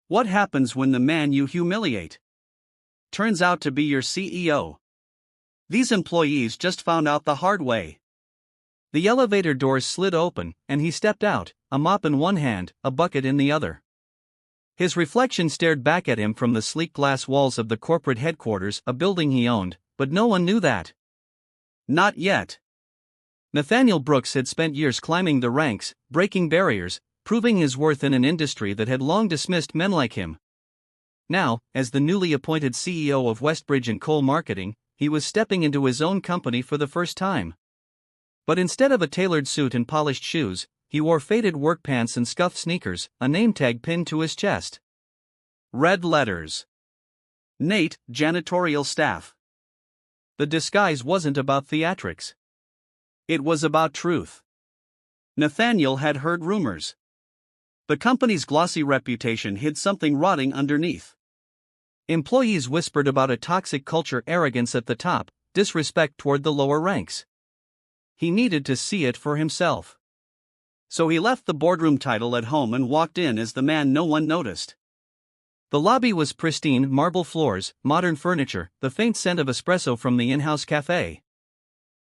What happens when the man you humiliate turns out to be your CEO? These employees just found out the hard way. The elevator doors slid open, and he stepped out, a mop in one hand, a bucket in the other. His reflection stared back at him from the sleek glass walls of the corporate headquarters, a building he owned, but no one knew that. Not yet. Nathaniel Brooks had spent years climbing the ranks, breaking barriers, proving his worth in an industry that had long dismissed men like him. Now, as the newly appointed CEO of Westbridge and Coal Marketing, he was stepping into his own company for the first time. But instead of a tailored suit and polished shoes, he wore faded work pants and scuffed sneakers, a name tag pinned to his chest. Red letters. Nate, janitorial staff. The disguise wasn't about theatrics. It was about truth. Nathaniel had heard rumors. The company's glossy reputation hid something rotting underneath. Employees whispered about a toxic culture, arrogance at the top, disrespect toward the lower ranks. He needed to see it for himself. So he left the boardroom title at home and walked in as the man no one noticed. The lobby was pristine, marble floors, modern furniture, the faint scent of espresso from the in-house cafe.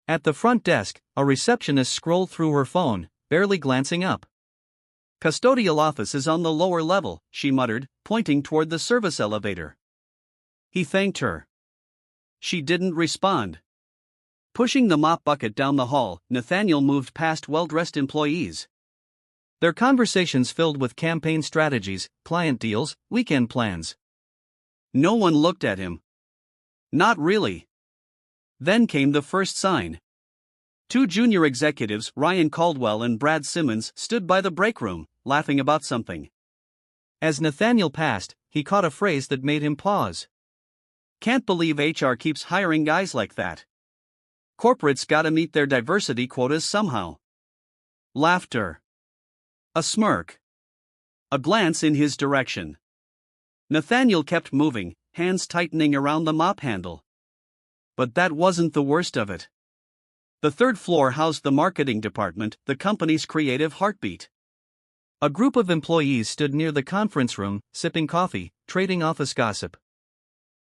At the front desk, a receptionist scrolled through her phone, barely glancing up. "Custodial office is on the lower level," she muttered, pointing toward the service elevator. He thanked her. She didn't respond. Pushing the mop bucket down the hall, Nathaniel moved past well-dressed employees. Their conversations filled with campaign strategies, client deals, weekend plans. No one looked at him. Not really. Then came the first sign. Two junior executives, Ryan Caldwell and Brad Simmons, stood by the break room, laughing about something. As Nathaniel passed, he caught a phrase that made him pause. "Can't believe HR keeps hiring guys like that. Corporates gotta meet their diversity quotas somehow." Laughter. A smirk. A glance in his direction. Nathaniel kept moving, hands tightening around the mop handle. But that wasn't the worst of it. The third floor housed the marketing department, the company's creative heartbeat. A group of employees stood near the conference room, sipping coffee, trading office gossip.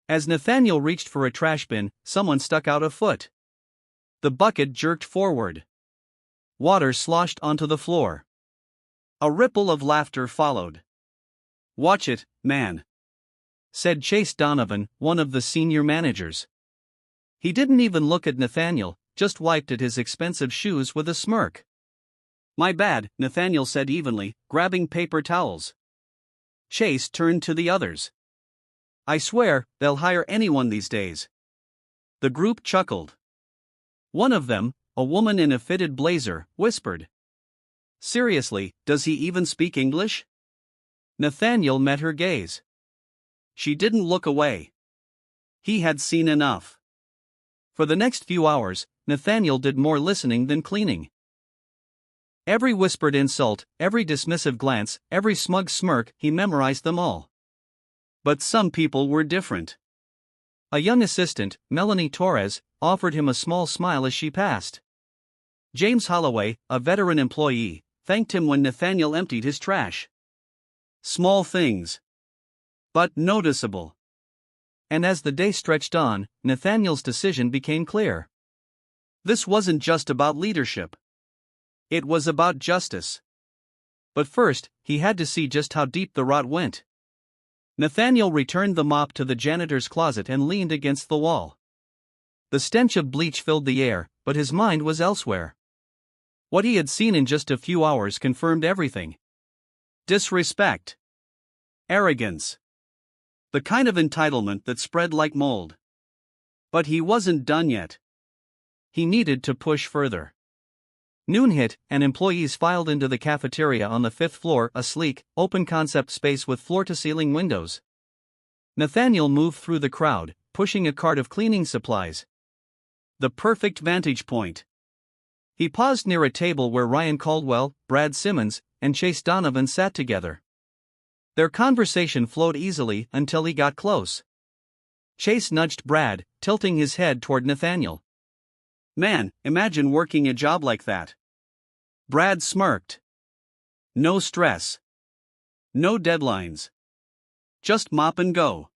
As Nathaniel reached for a trash bin, someone stuck out a foot. The bucket jerked forward. Water sloshed onto the floor. A ripple of laughter followed. "Watch it, man," said Chase Donovan, one of the senior managers. He didn't even look at Nathaniel, just wiped at his expensive shoes with a smirk. "My bad," Nathaniel said evenly, grabbing paper towels. Chase turned to the others. "I swear, they'll hire anyone these days." The group chuckled. One of them, a woman in a fitted blazer, whispered, "Seriously, does he even speak English?" Nathaniel met her gaze. She didn't look away. He had seen enough. For the next few hours, Nathaniel did more listening than cleaning. Every whispered insult, every dismissive glance, every smug smirk, he memorized them all. But some people were different. A young assistant, Melanie Torres, offered him a small smile as she passed. James Holloway, a veteran employee, thanked him when Nathaniel emptied his trash. Small things, but noticeable. And as the day stretched on, Nathaniel's decision became clear. This wasn't just about leadership. It was about justice. But first, he had to see just how deep the rot went. Nathaniel returned the mop to the janitor's closet and leaned against the wall. The stench of bleach filled the air, but his mind was elsewhere. What he had seen in just a few hours confirmed everything. Disrespect. Arrogance. The kind of entitlement that spread like mold. But he wasn't done yet. He needed to push further. Noon hit, and employees filed into the cafeteria on the fifth floor, a sleek, open-concept space with floor-to-ceiling windows. Nathaniel moved through the crowd, pushing a cart of cleaning supplies. The perfect vantage point. He paused near a table where Ryan Caldwell, Brad Simmons, and Chase Donovan sat together. Their conversation flowed easily until he got close. Chase nudged Brad, tilting his head toward Nathaniel. "Man, imagine working a job like that." Brad smirked. No stress. No deadlines. Just mop and go.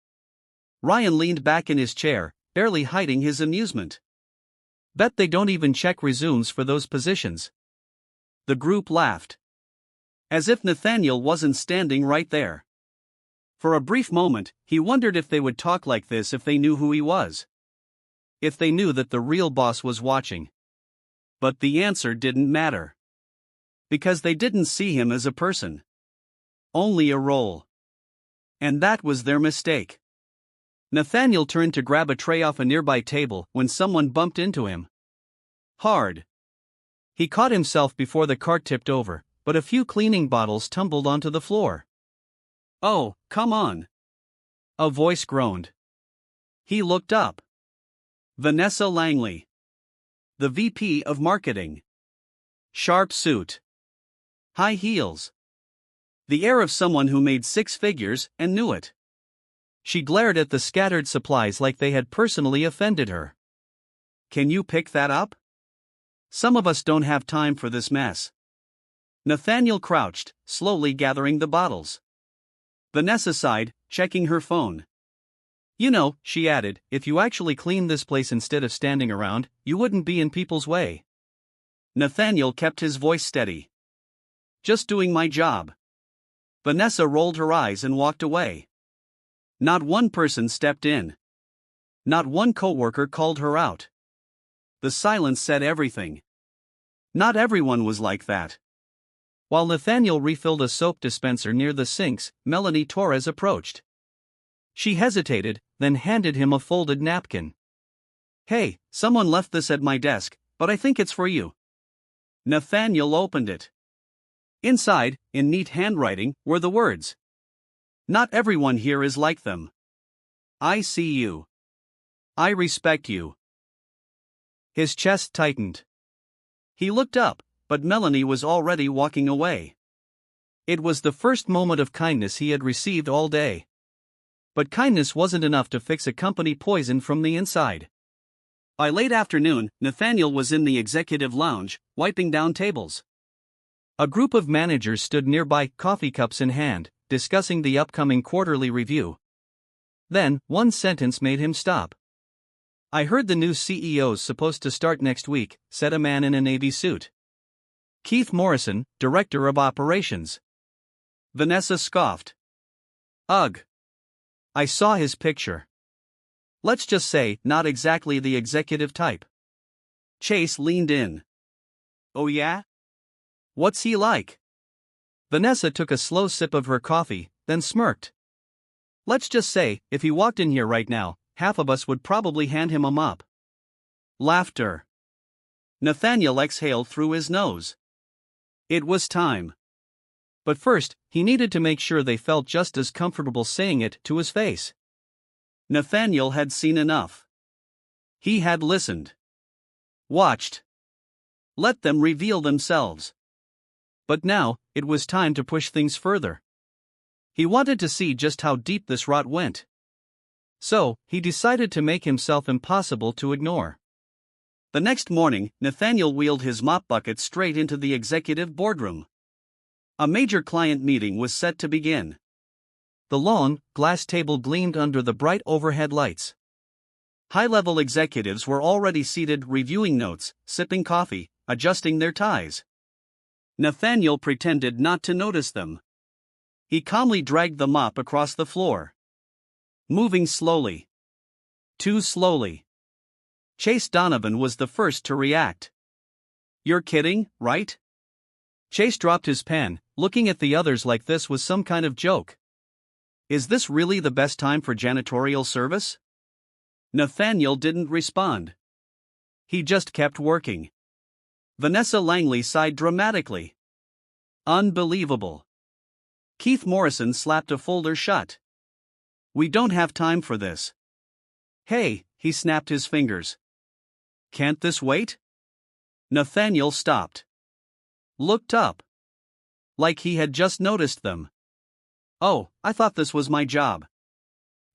Ryan leaned back in his chair, barely hiding his amusement. Bet they don't even check resumes for those positions. The group laughed. As if Nathaniel wasn't standing right there. For a brief moment, he wondered if they would talk like this if they knew who he was. If they knew that the real boss was watching. But the answer didn't matter. Because they didn't see him as a person. Only a role. And that was their mistake. Nathaniel turned to grab a tray off a nearby table when someone bumped into him. Hard. He caught himself before the cart tipped over, but a few cleaning bottles tumbled onto the floor. "Oh, come on," a voice groaned. He looked up. Vanessa Langley. The VP of Marketing. Sharp suit. High heels. The air of someone who made six figures and knew it. She glared at the scattered supplies like they had personally offended her. Can you pick that up? Some of us don't have time for this mess. Nathaniel crouched, slowly gathering the bottles. Vanessa sighed, checking her phone. You know, she added, if you actually cleaned this place instead of standing around, you wouldn't be in people's way. Nathaniel kept his voice steady. Just doing my job. Vanessa rolled her eyes and walked away. Not one person stepped in. Not one coworker called her out. The silence said everything. Not everyone was like that. While Nathaniel refilled a soap dispenser near the sinks, Melanie Torres approached. She hesitated, then handed him a folded napkin. Hey, someone left this at my desk, but I think it's for you. Nathaniel opened it. Inside, in neat handwriting, were the words. Not everyone here is like them. I see you. I respect you. His chest tightened. He looked up, but Melanie was already walking away. It was the first moment of kindness he had received all day. But kindness wasn't enough to fix a company poisoned from the inside. By late afternoon, Nathaniel was in the executive lounge, wiping down tables. A group of managers stood nearby, coffee cups in hand, discussing the upcoming quarterly review. Then, one sentence made him stop. I heard the new CEO's supposed to start next week, said a man in a navy suit. Keith Morrison, Director of Operations. Vanessa scoffed. Ugh. I saw his picture. Let's just say, not exactly the executive type. Chase leaned in. Oh yeah? What's he like? Vanessa took a slow sip of her coffee, then smirked. Let's just say, if he walked in here right now, half of us would probably hand him a mop. Laughter. Nathaniel exhaled through his nose. It was time. But first, he needed to make sure they felt just as comfortable saying it to his face. Nathaniel had seen enough. He had listened. Watched. Let them reveal themselves. But now, it was time to push things further. He wanted to see just how deep this rot went. So, he decided to make himself impossible to ignore. The next morning, Nathaniel wheeled his mop bucket straight into the executive boardroom. A major client meeting was set to begin. The long, glass table gleamed under the bright overhead lights. High-level executives were already seated reviewing notes, sipping coffee, adjusting their ties. Nathaniel pretended not to notice them. He calmly dragged the mop across the floor. Moving slowly. Too slowly. Chase Donovan was the first to react. You're kidding, right? Chase dropped his pen, looking at the others like this was some kind of joke. Is this really the best time for janitorial service? Nathaniel didn't respond. He just kept working. Vanessa Langley sighed dramatically. Unbelievable. Keith Morrison slapped a folder shut. We don't have time for this. Hey, he snapped his fingers. Can't this wait? Nathaniel stopped. Looked up. Like he had just noticed them. Oh, I thought this was my job.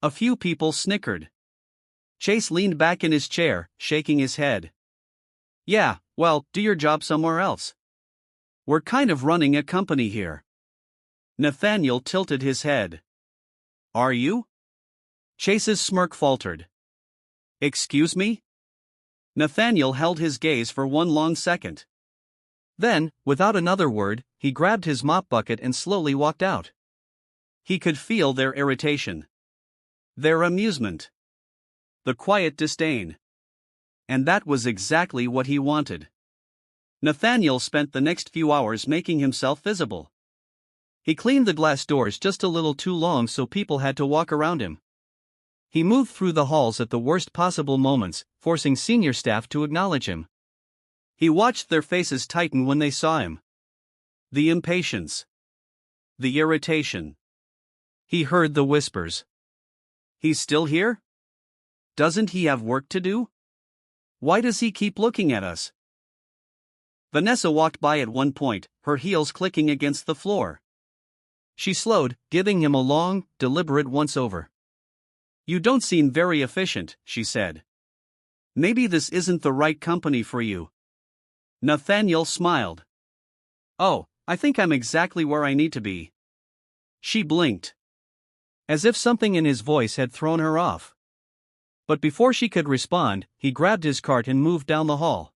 A few people snickered. Chase leaned back in his chair, shaking his head. Yeah, well, do your job somewhere else. We're kind of running a company here. Nathaniel tilted his head. Are you? Chase's smirk faltered. Excuse me? Nathaniel held his gaze for one long second. Then, without another word, he grabbed his mop bucket and slowly walked out. He could feel their irritation, their amusement, the quiet disdain. And that was exactly what he wanted. Nathaniel spent the next few hours making himself visible. He cleaned the glass doors just a little too long so people had to walk around him. He moved through the halls at the worst possible moments, forcing senior staff to acknowledge him. He watched their faces tighten when they saw him. The impatience. The irritation. He heard the whispers. He's still here? Doesn't he have work to do? Why does he keep looking at us? Vanessa walked by at one point, her heels clicking against the floor. She slowed, giving him a long, deliberate once-over. You don't seem very efficient, she said. Maybe this isn't the right company for you. Nathaniel smiled. Oh, I think I'm exactly where I need to be. She blinked, as if something in his voice had thrown her off. But before she could respond, he grabbed his cart and moved down the hall.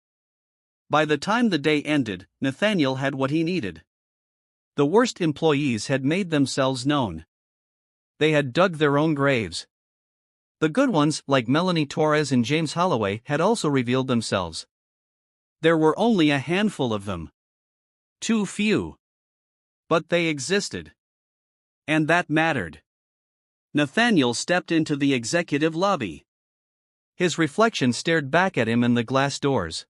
By the time the day ended, Nathaniel had what he needed. The worst employees had made themselves known. They had dug their own graves. The good ones, like Melanie Torres and James Holloway, had also revealed themselves. There were only a handful of them. Too few. But they existed. And that mattered. Nathaniel stepped into the executive lobby. His reflection stared back at him in the glass doors.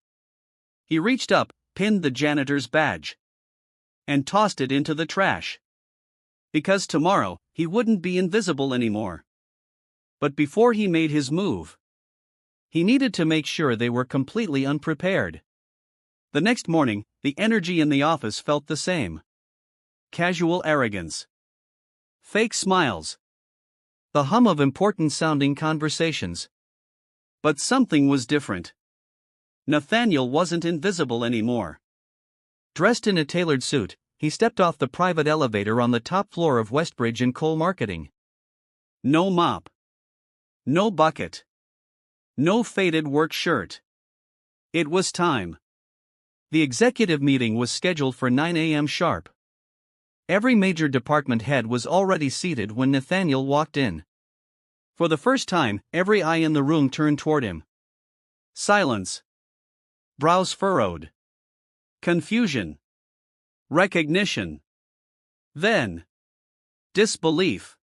He reached up, pinned the janitor's badge, and tossed it into the trash. Because tomorrow, he wouldn't be invisible anymore. But before he made his move, he needed to make sure they were completely unprepared. The next morning, the energy in the office felt the same. Casual arrogance. Fake smiles. The hum of important-sounding conversations. But something was different. Nathaniel wasn't invisible anymore. Dressed in a tailored suit, he stepped off the private elevator on the top floor of Westbridge in coal marketing. No mop. No bucket. No faded work shirt. It was time. The executive meeting was scheduled for 9 a.m. sharp. Every major department head was already seated when Nathaniel walked in. For the first time, every eye in the room turned toward him. Silence. Brows furrowed. Confusion. Recognition. Then, disbelief.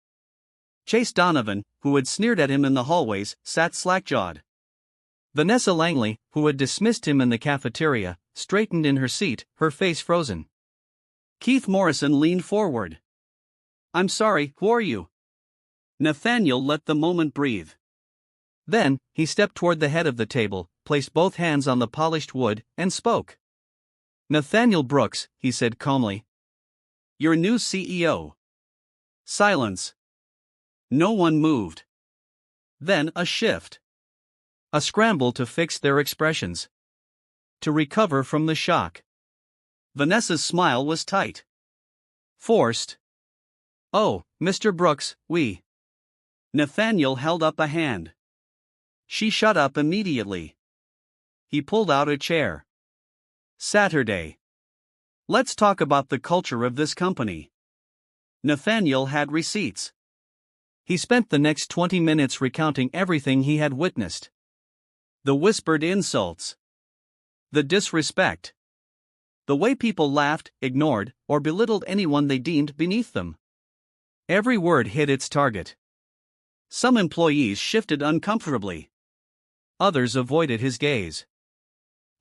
Chase Donovan, who had sneered at him in the hallways, sat slack-jawed. Vanessa Langley, who had dismissed him in the cafeteria, straightened in her seat, her face frozen. Keith Morrison leaned forward. I'm sorry, who are you? Nathaniel let the moment breathe. Then, he stepped toward the head of the table, placed both hands on the polished wood, and spoke. Nathaniel Brooks, he said calmly. Your new CEO. Silence. No one moved. Then a shift. A scramble to fix their expressions. To recover from the shock. Vanessa's smile was tight. Forced. Oh, Mr. Brooks, we. Nathaniel held up a hand. She shut up immediately. He pulled out a chair. Saturday. Let's talk about the culture of this company. Nathaniel had receipts. He spent the next 20 minutes recounting everything he had witnessed. The whispered insults. The disrespect. The way people laughed, ignored, or belittled anyone they deemed beneath them. Every word hit its target. Some employees shifted uncomfortably. Others avoided his gaze.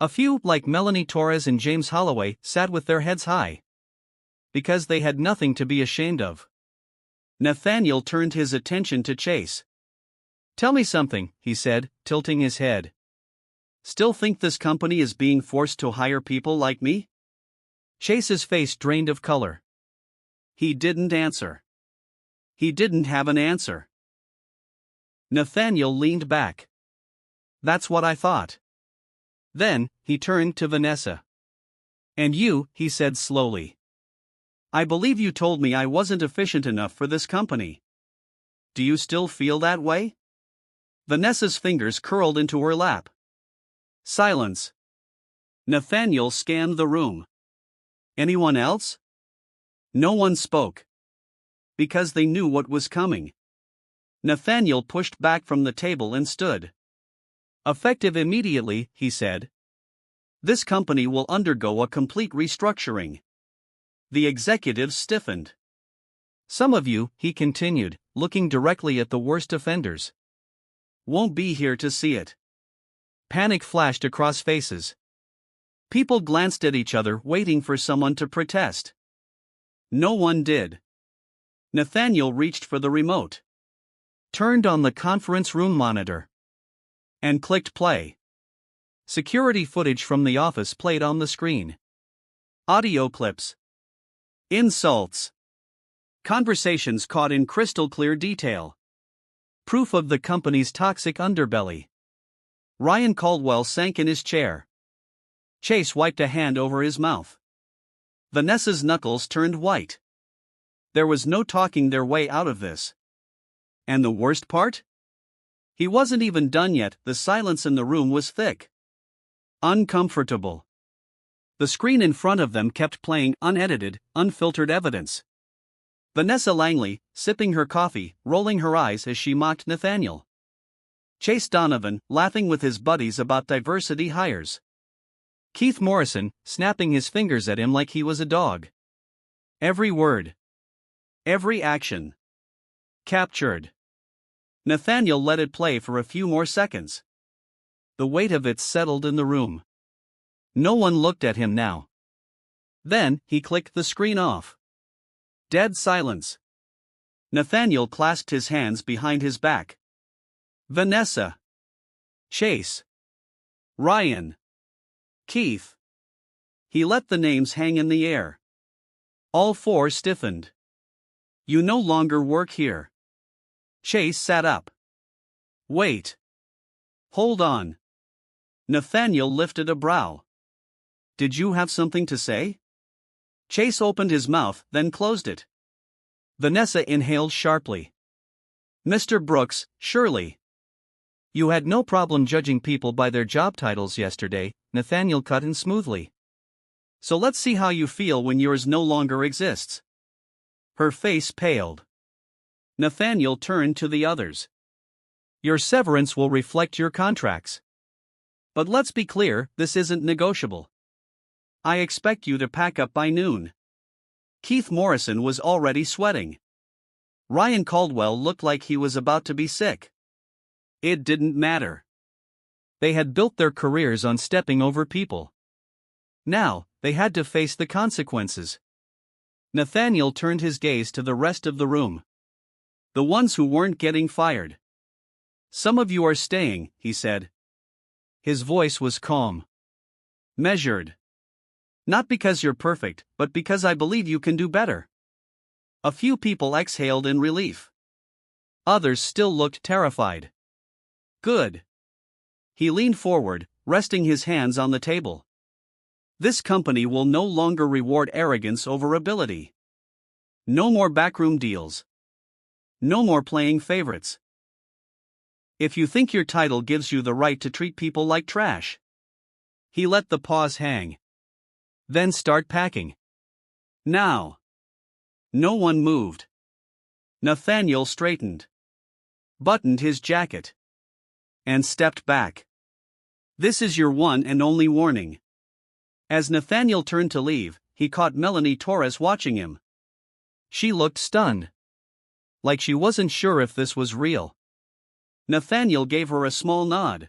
A few, like Melanie Torres and James Holloway, sat with their heads high. Because they had nothing to be ashamed of. Nathaniel turned his attention to Chase. Tell me something, he said, tilting his head. Still think this company is being forced to hire people like me? Chase's face drained of color. He didn't answer. He didn't have an answer. Nathaniel leaned back. That's what I thought. Then, he turned to Vanessa. And you, he said slowly. I believe you told me I wasn't efficient enough for this company. Do you still feel that way? Vanessa's fingers curled into her lap. Silence. Nathaniel scanned the room. Anyone else? No one spoke. Because they knew what was coming. Nathaniel pushed back from the table and stood. Effective immediately, he said. This company will undergo a complete restructuring. The executives stiffened. Some of you, he continued, looking directly at the worst offenders, won't be here to see it. Panic flashed across faces. People glanced at each other, waiting for someone to protest. No one did. Nathaniel reached for the remote, turned on the conference room monitor, and clicked play. Security footage from the office played on the screen. Audio clips. Insults. Conversations caught in crystal clear detail. Proof of the company's toxic underbelly. Ryan Caldwell sank in his chair. Chase wiped a hand over his mouth. Vanessa's knuckles turned white. There was no talking their way out of this. And the worst part? He wasn't even done yet. The silence in the room was thick. Uncomfortable. The screen in front of them kept playing unedited, unfiltered evidence. Vanessa Langley, sipping her coffee, rolling her eyes as she mocked Nathaniel. Chase Donovan, laughing with his buddies about diversity hires. Keith Morrison, snapping his fingers at him like he was a dog. Every word. Every action. Captured. Nathaniel let it play for a few more seconds. The weight of it settled in the room. No one looked at him now. Then, he clicked the screen off. Dead silence. Nathaniel clasped his hands behind his back. Vanessa. Chase. Ryan. Keith. He let the names hang in the air. All four stiffened. You no longer work here. Chase sat up. Wait. Hold on. Nathaniel lifted a brow. Did you have something to say? Chase opened his mouth, then closed it. Vanessa inhaled sharply. Mr. Brooks, surely. You had no problem judging people by their job titles yesterday, Nathaniel cut in smoothly. So let's see how you feel when yours no longer exists. Her face paled. Nathaniel turned to the others. Your severance will reflect your contracts. But let's be clear, this isn't negotiable. I expect you to pack up by noon. Keith Morrison was already sweating. Ryan Caldwell looked like he was about to be sick. It didn't matter. They had built their careers on stepping over people. Now, they had to face the consequences. Nathaniel turned his gaze to the rest of the room. The ones who weren't getting fired. Some of you are staying, he said. His voice was calm. Measured. Not because you're perfect, but because I believe you can do better. A few people exhaled in relief. Others still looked terrified. Good. He leaned forward, resting his hands on the table. This company will no longer reward arrogance over ability. No more backroom deals. No more playing favorites. If you think your title gives you the right to treat people like trash. He let the pause hang. Then start packing. Now. No one moved. Nathaniel straightened. Buttoned his jacket. And stepped back. This is your one and only warning. As Nathaniel turned to leave, he caught Melanie Torres watching him. She looked stunned. Like she wasn't sure if this was real. Nathaniel gave her a small nod.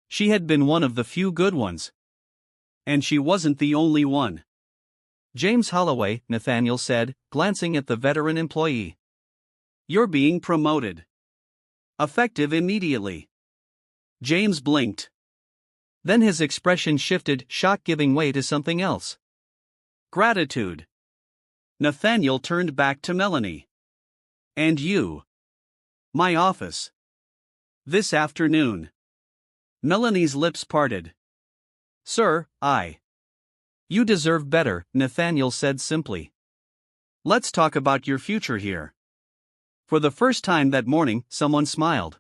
She had been one of the few good ones. And she wasn't the only one. James Holloway, Nathaniel said, glancing at the veteran employee. You're being promoted. Effective immediately. James blinked. Then his expression shifted, shock giving way to something else. Gratitude. Nathaniel turned back to Melanie. And you. My office. This afternoon. Melanie's lips parted. Sir, You deserve better, Nathaniel said simply. Let's talk about your future here. For the first time that morning, someone smiled.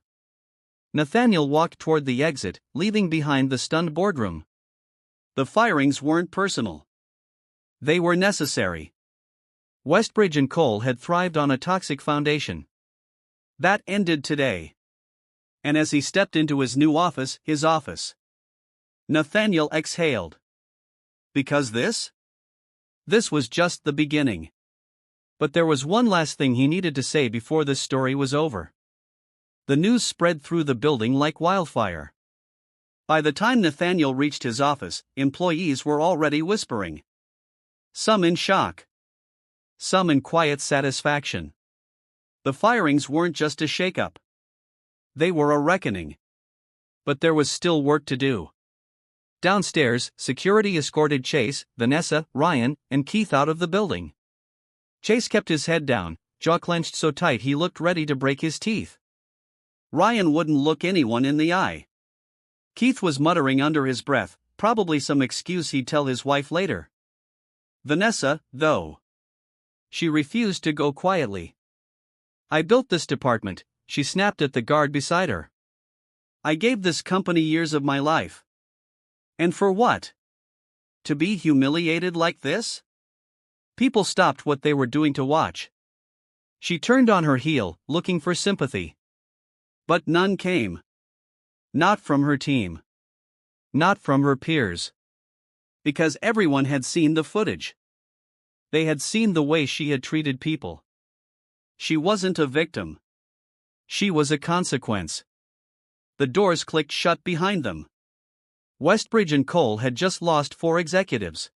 Nathaniel walked toward the exit, leaving behind the stunned boardroom. The firings weren't personal. They were necessary. Westbridge and Cole had thrived on a toxic foundation. That ended today. And as he stepped into his new office, Nathaniel exhaled. Because this? This was just the beginning. But there was one last thing he needed to say before this story was over. The news spread through the building like wildfire. By the time Nathaniel reached his office, employees were already whispering. Some in shock. Some in quiet satisfaction. The firings weren't just a shakeup. They were a reckoning. But there was still work to do. Downstairs, security escorted Chase, Vanessa, Ryan, and Keith out of the building. Chase kept his head down, jaw clenched so tight he looked ready to break his teeth. Ryan wouldn't look anyone in the eye. Keith was muttering under his breath, probably some excuse he'd tell his wife later. Vanessa, though. She refused to go quietly. I built this department, she snapped at the guard beside her. I gave this company years of my life. And for what? To be humiliated like this? People stopped what they were doing to watch. She turned on her heel, looking for sympathy. But none came. Not from her team. Not from her peers. Because everyone had seen the footage. They had seen the way she had treated people. She wasn't a victim. She was a consequence. The doors clicked shut behind them. Westbridge and Cole had just lost 4 executives.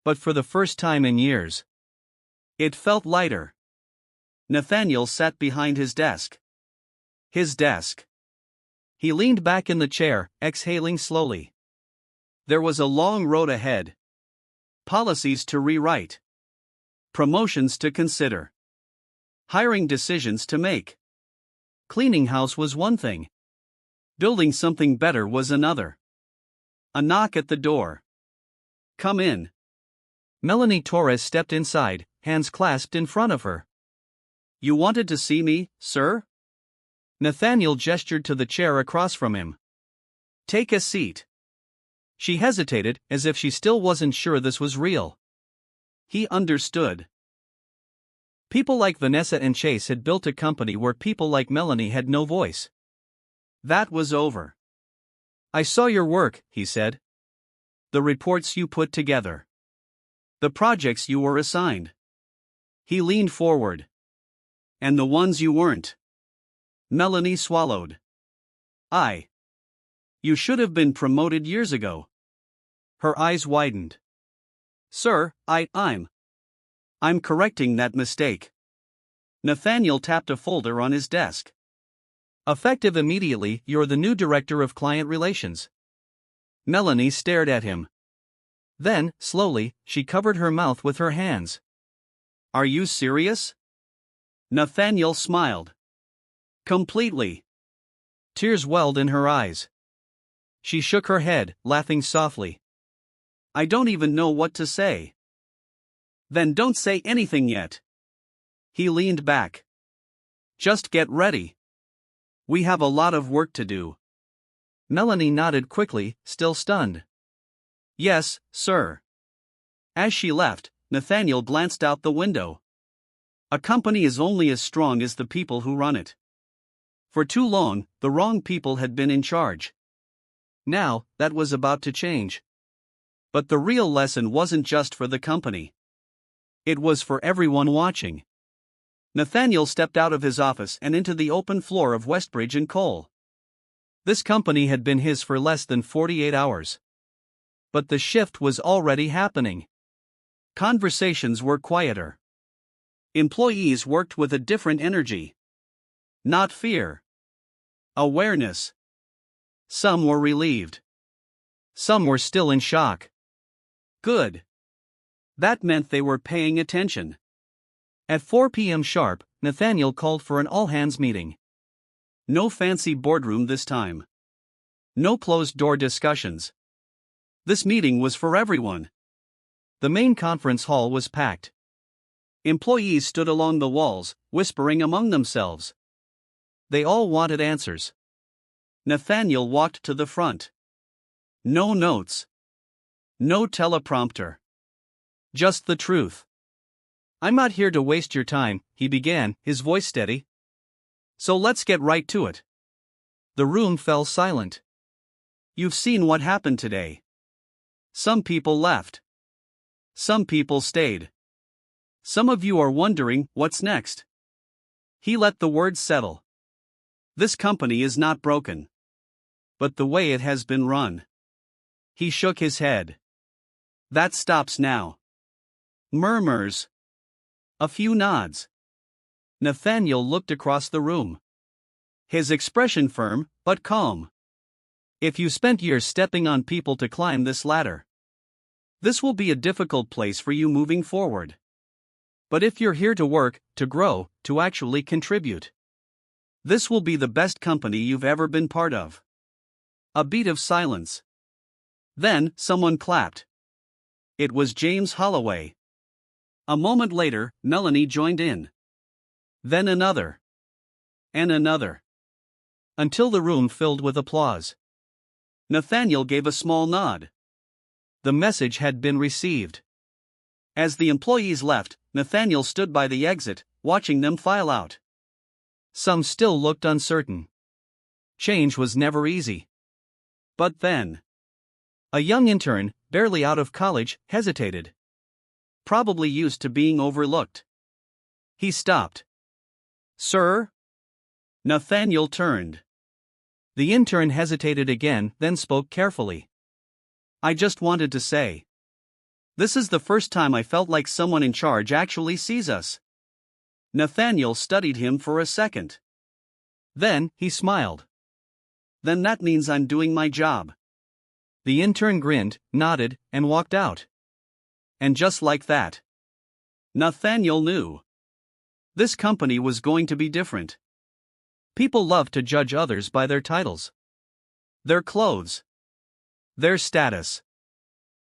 But for the first time in years, it felt lighter. Nathaniel sat behind his desk. He leaned back in the chair, exhaling slowly. There was a long road ahead. Policies to rewrite. Promotions to consider. Hiring decisions to make. Cleaning house was one thing. Building something better was another. A knock at the door. Come in. Melanie Torres stepped inside, hands clasped in front of her. You wanted to see me, sir? Nathaniel gestured to the chair across from him. Take a seat. She hesitated, as if she still wasn't sure this was real. He understood. People like Vanessa and Chase had built a company where people like Melanie had no voice. That was over. I saw your work, he said. The reports you put together. The projects you were assigned. He leaned forward. And the ones you weren't. Melanie swallowed. You should have been promoted years ago. Her eyes widened. Sir, I'm correcting that mistake. Nathaniel tapped a folder on his desk. Effective immediately, you're the new director of client relations. Melanie stared at him. Then, slowly, she covered her mouth with her hands. Are you serious? Nathaniel smiled. Completely. Tears welled in her eyes. She shook her head, laughing softly. I don't even know what to say. Then don't say anything yet. He leaned back. Just get ready. We have a lot of work to do. Melanie nodded quickly, still stunned. Yes, sir. As she left, Nathaniel glanced out the window. A company is only as strong as the people who run it. For too long, the wrong people had been in charge. Now, that was about to change. But the real lesson wasn't just for the company. It was for everyone watching. Nathaniel stepped out of his office and into the open floor of Westbridge and Cole. This company had been his for less than 48 hours. But the shift was already happening. Conversations were quieter. Employees worked with a different energy. Not fear. Awareness. Some were relieved. Some were still in shock. Good. That meant they were paying attention. At 4 p.m. sharp, Nathaniel called for an all-hands meeting. No fancy boardroom this time. No closed-door discussions. This meeting was for everyone. The main conference hall was packed. Employees stood along the walls, whispering among themselves. They all wanted answers. Nathaniel walked to the front. No notes. No teleprompter. Just the truth. "I'm not here to waste your time," he began, his voice steady. "So let's get right to it." The room fell silent. "You've seen what happened today. Some people left. Some people stayed. Some of you are wondering what's next." He let the words settle. "This company is not broken. But the way it has been run." He shook his head. "That stops now." Murmurs. A few nods. Nathaniel looked across the room. His expression firm, but calm. "If you spent years stepping on people to climb this ladder, this will be a difficult place for you moving forward. But if you're here to work, to grow, to actually contribute, this will be the best company you've ever been part of." A beat of silence. Then, someone clapped. It was James Holloway. A moment later, Melanie joined in. Then another. And another. Until the room filled with applause. Nathaniel gave a small nod. The message had been received. As the employees left, Nathaniel stood by the exit, watching them file out. Some still looked uncertain. Change was never easy. But then, a young intern, barely out of college, hesitated. Probably used to being overlooked. He stopped. "Sir?" Nathaniel turned. The intern hesitated again, then spoke carefully. "I just wanted to say, this is the first time I felt like someone in charge actually sees us." Nathaniel studied him for a second. Then, he smiled. "Then that means I'm doing my job." The intern grinned, nodded, and walked out. And just like that, Nathaniel knew this company was going to be different. People love to judge others by their titles, their clothes, their status.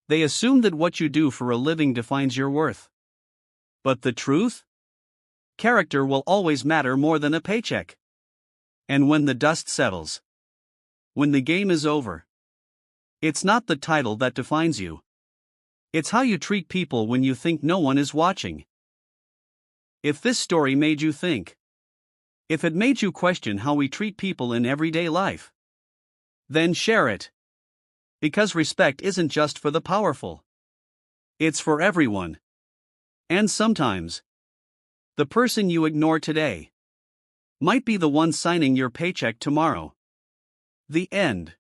They assume that what you do for a living defines your worth. But the truth? Character will always matter more than a paycheck. And when the dust settles, when the game is over, it's not the title that defines you. It's how you treat people when you think no one is watching. If this story made you think, if it made you question how we treat people in everyday life, then share it. Because respect isn't just for the powerful. It's for everyone. And sometimes, the person you ignore today might be the one signing your paycheck tomorrow. The end.